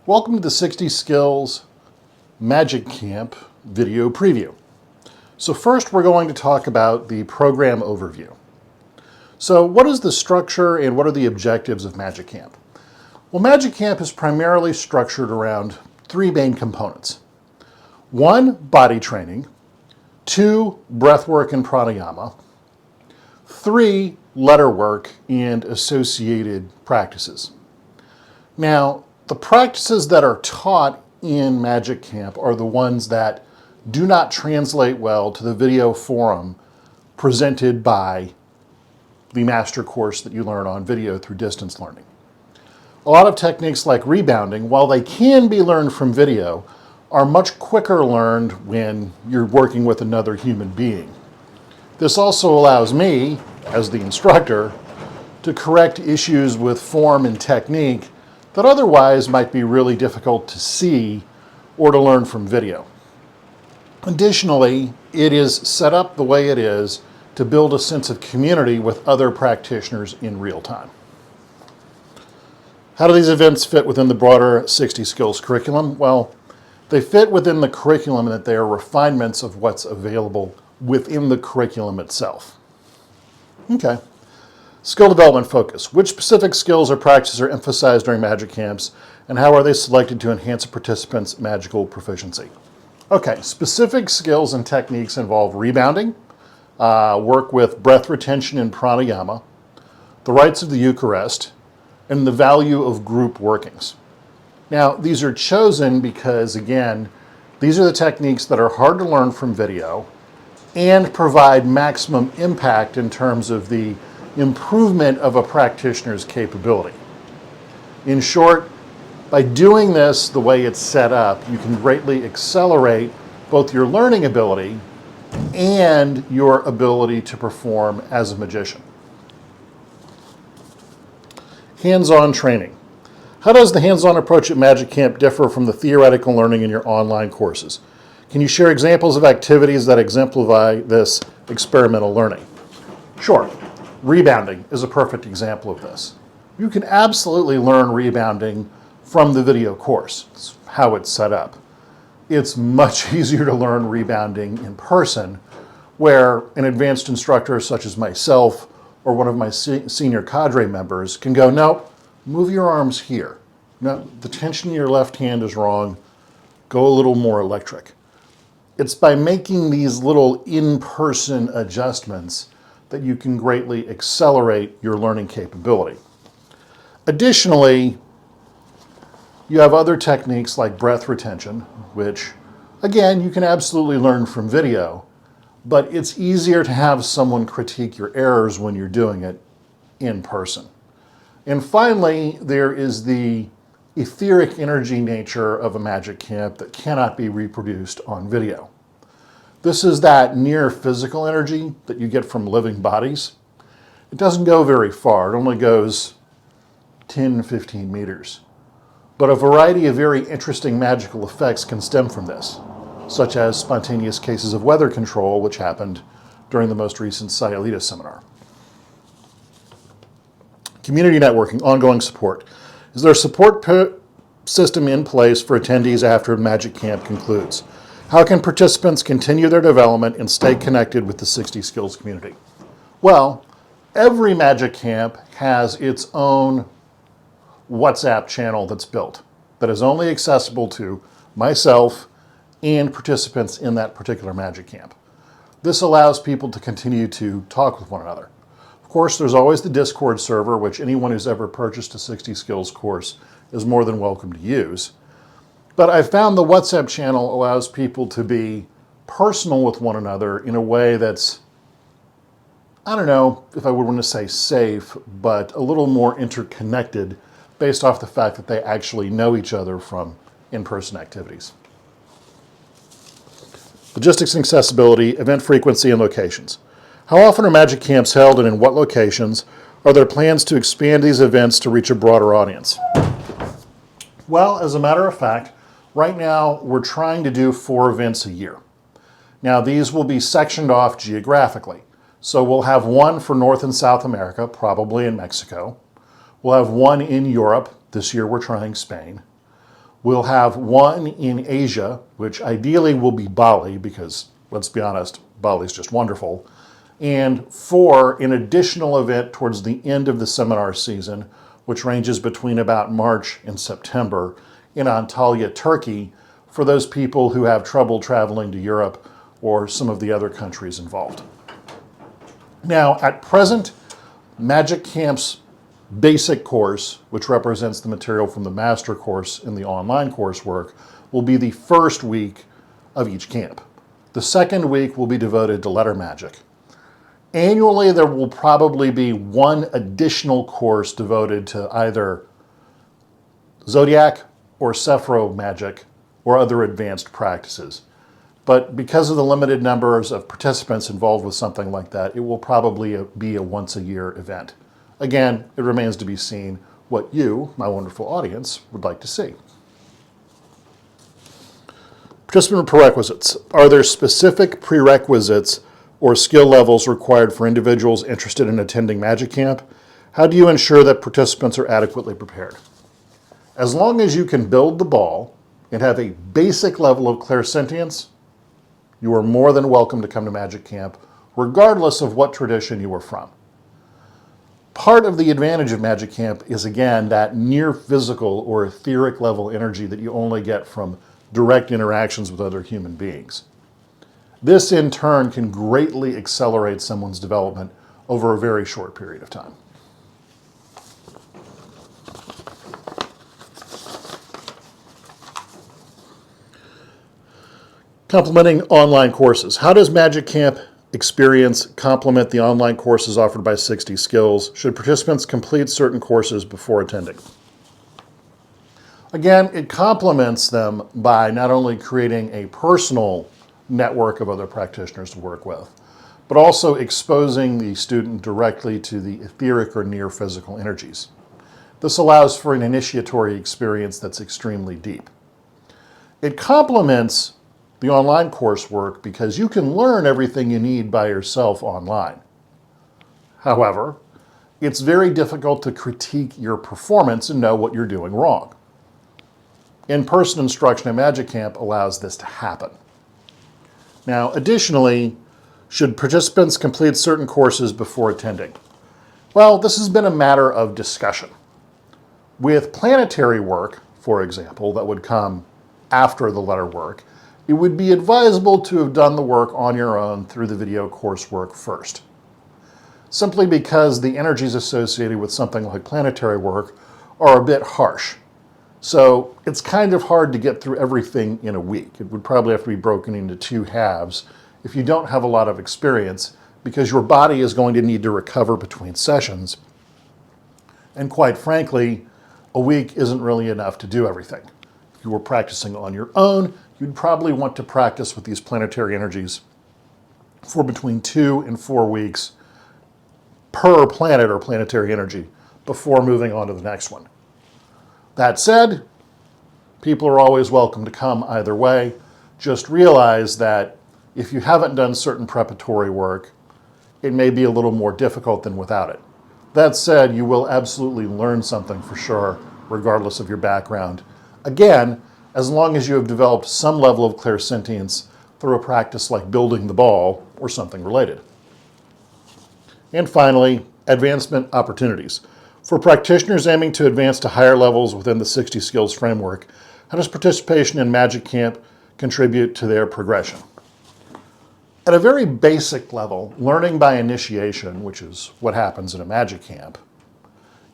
Welcome to the 60 Skills Magic Camp video preview. So first we're going to talk about the program overview. So what is the structure and what are the objectives of Magic Camp? Well, Magic Camp is primarily structured around three main components. One, body training. Two, breath work and pranayama. Three, letter work and associated practices. Now, the practices that are taught in Magic Camp are the ones that do not translate well to the video forum presented by the master course that you learn on video through distance learning. A lot of techniques like rebounding, while they can be learned from video, are much quicker learned when you're working with another human being. This also allows me, as the instructor, to correct issues with form and technique that otherwise might be really difficult to see or to learn from video. Additionally, it is set up the way it is to build a sense of community with other practitioners in real time. How do these events fit within the broader 60 Skills curriculum? Well, they fit within the curriculum in that they are refinements of what's available within the curriculum itself. Okay. Skill development focus. Which specific skills or practices are emphasized during Magic Camps, and how are they selected to enhance a participant's magical proficiency? Okay, specific skills and techniques involve rebounding, work with breath retention and pranayama, the rites of the Eucharist, and the value of group workings. Now, these are chosen because, again, these are the techniques that are hard to learn from video and provide maximum impact in terms of the improvement of a practitioner's capability. In short, by doing this the way it's set up, you can greatly accelerate both your learning ability and your ability to perform as a magician. Hands-on training. How does the hands-on approach at Magic Camp differ from the theoretical learning in your online courses? Can you share examples of activities that exemplify this experimental learning? Sure. Rebounding is a perfect example of this. You can absolutely learn rebounding from the video course. It's how it's set up. It's much easier to learn rebounding in person, where an advanced instructor such as myself or one of my senior cadre members can go, no, move your arms here. No, the tension in your left hand is wrong. Go a little more electric. It's by making these little in-person adjustments that you can greatly accelerate your learning capability. Additionally, you have other techniques like breath retention, which, again, you can absolutely learn from video, but it's easier to have someone critique your errors when you're doing it in person. And finally, there is the etheric energy nature of a Magic Camp that cannot be reproduced on video. This is that near physical energy that you get from living bodies. It doesn't go very far. It only goes 10, 15 meters. But a variety of very interesting magical effects can stem from this, such as spontaneous cases of weather control, which happened during the most recent Sayalita seminar. Community networking, ongoing support. Is there a support system in place for attendees after Magic Camp concludes? How can participants continue their development and stay connected with the 60 Skills community? Well, every Magic Camp has its own WhatsApp channel that's built that is only accessible to myself and participants in that particular Magic Camp. This allows people to continue to talk with one another. Of course, there's always the Discord server, which anyone who's ever purchased a 60 Skills course is more than welcome to use. But I found the WhatsApp channel allows people to be personal with one another in a way that's, I don't know if I would want to say safe, but a little more interconnected based off the fact that they actually know each other from in-person activities. Logistics and accessibility, event frequency, and locations. How often are Magic Camps held and in what locations? Are there plans to expand these events to reach a broader audience? Well, as a matter of fact, right now we're trying to do 4 events a year. Now these will be sectioned off geographically. So we'll have one for North and South America, probably in Mexico. We'll have one in Europe. This year we're trying Spain. We'll have one in Asia, which ideally will be Bali, because let's be honest, Bali's just wonderful. And 4, an additional event towards the end of the seminar season, which ranges between about March and September in Antalya, Turkey, for those people who have trouble traveling to Europe or some of the other countries involved. Now, at present, Magic Camp's basic course, which represents the material from the master course in the online coursework, will be the first week of each camp. The second week will be devoted to letter magic. Annually, there will probably be one additional course devoted to either zodiac or Sephro magic or other advanced practices. But because of the limited numbers of participants involved with something like that, it will probably be a once-a-year event. Again, it remains to be seen what you, my wonderful audience, would like to see. Participant prerequisites. Are there specific prerequisites or skill levels required for individuals interested in attending Magic Camp? How do you ensure that participants are adequately prepared? As long as you can build the ball and have a basic level of clairsentience, you are more than welcome to come to Magic Camp, regardless of what tradition you are from. Part of the advantage of Magic Camp is, again, that near physical or etheric level energy that you only get from direct interactions with other human beings. This, in turn, can greatly accelerate someone's development over a very short period of time. Complementing online courses. How does Magic Camp experience complement the online courses offered by 60 Skills? Should participants complete certain courses before attending? Again, it complements them by not only creating a personal network of other practitioners to work with, but also exposing the student directly to the etheric or near physical energies. This allows for an initiatory experience that's extremely deep. It complements the online coursework because you can learn everything you need by yourself online. However, it's very difficult to critique your performance and know what you're doing wrong. In-person instruction at Magic Camp allows this to happen. Now, additionally, should participants complete certain courses before attending? Well, this has been a matter of discussion. With planetary work, for example, that would come after the letter work, it would be advisable to have done the work on your own through the video coursework first. Simply because the energies associated with something like planetary work are a bit harsh. So it's kind of hard to get through everything in a week. It would probably have to be broken into 2 halves if you don't have a lot of experience, because your body is going to need to recover between sessions. And quite frankly, a week isn't really enough to do everything. If you were practicing on your own, you'd probably want to practice with these planetary energies for between 2 and 4 weeks per planet or planetary energy before moving on to the next one. That said, people are always welcome to come either way. Just realize that if you haven't done certain preparatory work, it may be a little more difficult than without it. That said, you will absolutely learn something for sure, regardless of your background. Again, as long as you have developed some level of clairsentience through a practice like building the ball or something related. And finally, advancement opportunities. For practitioners aiming to advance to higher levels within the 60 Skills framework, how does participation in Magic Camp contribute to their progression? At a very basic level, learning by initiation, which is what happens in a Magic Camp,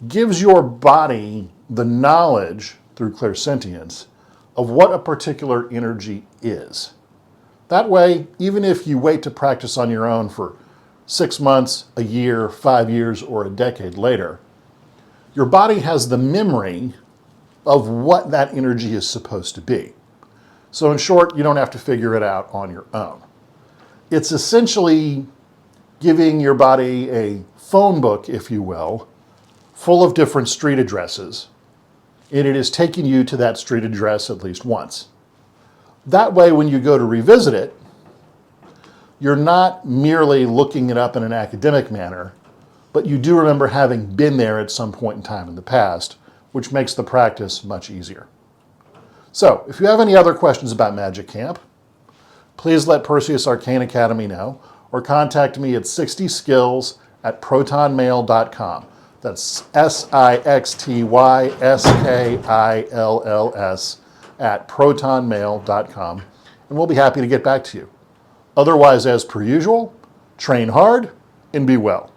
gives your body the knowledge through clairsentience of what a particular energy is. That way, even if you wait to practice on your own for 6 months, a year, 5 years, or a decade later, your body has the memory of what that energy is supposed to be. So in short, you don't have to figure it out on your own. It's essentially giving your body a phone book, if you will, full of different street addresses, and it is taking you to that street address at least once. That way, when you go to revisit it, you're not merely looking it up in an academic manner, but you do remember having been there at some point in time in the past, which makes the practice much easier. So if you have any other questions about Magic Camp, please let Perseus Arcane Academy know, or contact me at sixtyskills@protonmail.com. That's SIXTYSKILLS @protonmail.com, and we'll be happy to get back to you. Otherwise, as per usual, train hard and be well.